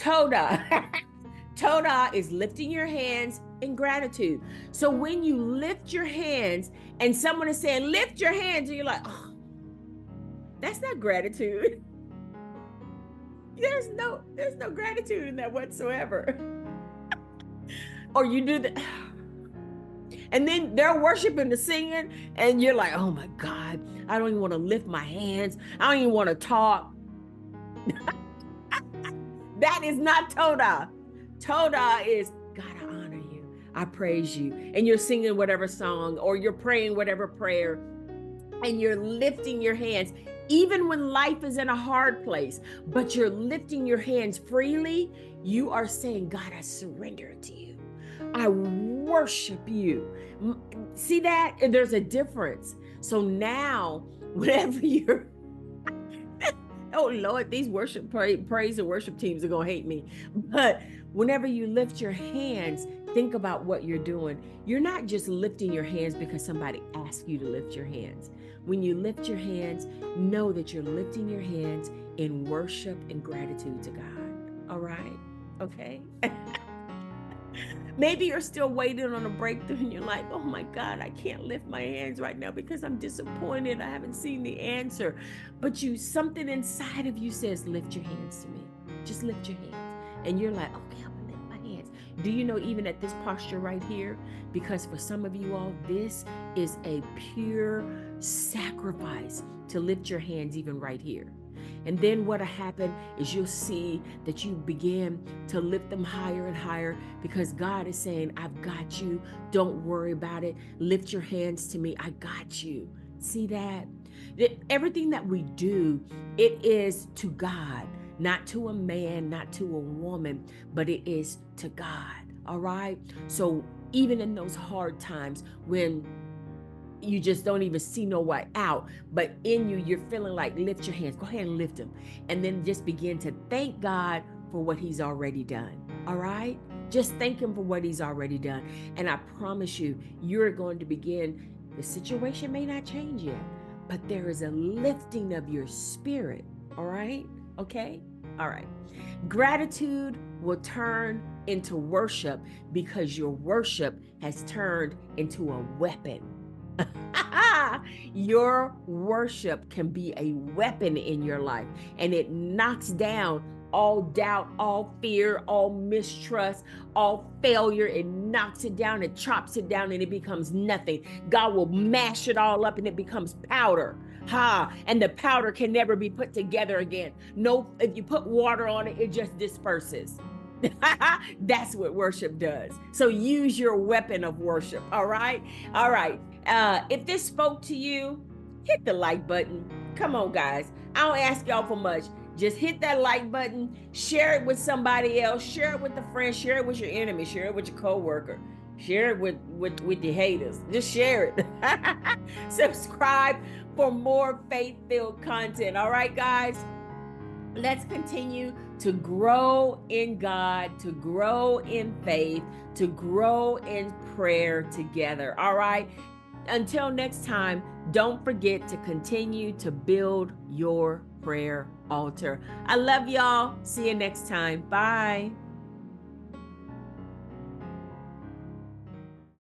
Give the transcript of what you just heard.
Todah. Todah is lifting your hands in gratitude. So when you lift your hands and someone is saying, lift your hands, and you're like, oh, that's not gratitude. There's no gratitude in that whatsoever. Or you do the, and then they're worshiping the singing, and you're like, oh my God, I don't even want to lift my hands. I don't even want to talk. That is not Todah. Todah is, God, I honor you. I praise you. And you're singing whatever song, or you're praying whatever prayer, and you're lifting your hands, even when life is in a hard place, but you're lifting your hands freely. You are saying, God, I surrender it to you. I worship you. See that? There's a difference. So now, whenever you're, oh Lord, these praise and worship teams are going to hate me. But whenever you lift your hands, think about what you're doing. You're not just lifting your hands because somebody asked you to lift your hands. When you lift your hands, know that you're lifting your hands in worship and gratitude to God. All right? Okay? Maybe you're still waiting on a breakthrough and you're like, oh my God, I can't lift my hands right now because I'm disappointed. I haven't seen the answer. But something inside of you says, lift your hands to me. Just lift your hands. And you're like, okay, I'm gonna lift my hands. Do you know, even at this posture right here, because for some of you all, this is a pure sacrifice to lift your hands even right here. And then what'll happen is you'll see that you begin to lift them higher and higher, because God is saying, I've got you. Don't worry about it. Lift your hands to me. I got you. See that? Everything that we do, it is to God, not to a man, not to a woman, but it is to God. All right? So even in those hard times when you just don't even see no way out, but in you, you're feeling like, lift your hands, go ahead and lift them. And then just begin to thank God for what he's already done. All right? Just thank him for what he's already done. And I promise you, you're going to begin, the situation may not change yet, but there is a lifting of your spirit. All right? Okay? All right. Gratitude will turn into worship because your worship has turned into a weapon. Your worship can be a weapon in your life, and it knocks down all doubt, all fear, all mistrust, all failure. It knocks it down, it chops it down, and it becomes nothing. God will mash it all up and it becomes powder. And the powder can never be put together again. No, if you put water on it, it just disperses. That's what worship does. So use your weapon of worship. All right. All right. If this spoke to you, hit the like button. Come on, guys. I don't ask y'all for much. Just hit that like button, share it with somebody else, share it with a friend, share it with your enemy, share it with your coworker, share it with your haters. Just share it. Subscribe for more faith-filled content. All right, guys. Let's continue to grow in God, to grow in faith, to grow in prayer together. All right. Until next time, don't forget to continue to build your prayer altar. I love y'all. See you next time. Bye.